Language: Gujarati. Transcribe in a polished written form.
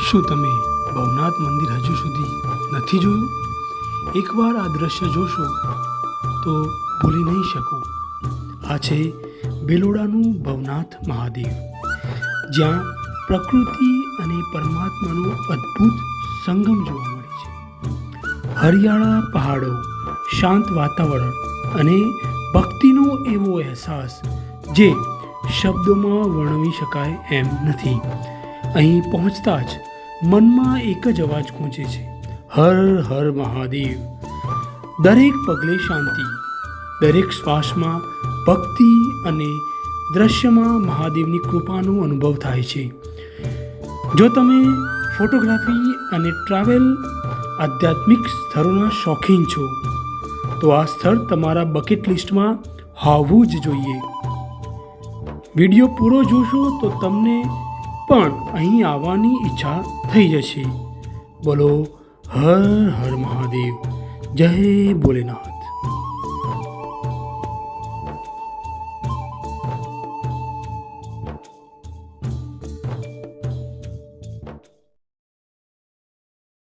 શું તમે ભવનાથ મંદિર હજુ સુધી નથી જોયું? એકવાર આ દ્રશ્ય જોશો તો ભૂલી નહીં શકો. આ છે બેલોડાનું ભવનાથ મહાદેવ, જ્યાં પ્રકૃતિ અને પરમાત્માનો અદ્ભુત સંગમ જોવા મળે છે. હરિયાળા પહાડો, શાંત વાતાવરણ અને ભક્તિનો એવો અહેસાસ જે શબ્દોમાં વર્ણવી શકાય એમ નથી. અહીં પહોંચતા જ મનમાં એક જ અવાજ ગૂંજે છે, હર હર મહાદેવ. દરેક પગલે શાંતિ, દરેક શ્વાસમાં ભક્તિ અને દ્રશ્યમાં મહાદેવની કૃપાનો અનુભવ થાય છે. જો તમે ફોટોગ્રાફી અને ટ્રાવેલ આધ્યાત્મિક સ્થળોના શોખીન છો તો આ સ્થળ તમારા બકેટ લિસ્ટમાં હોવું જ જોઈએ. વિડીયો પૂરો જોશો તો તમને પણ અહીં આવવાની ઈચ્છા થઈ જશે. બોલો હર હર મહાદેવ, જય ભોલેનાથ.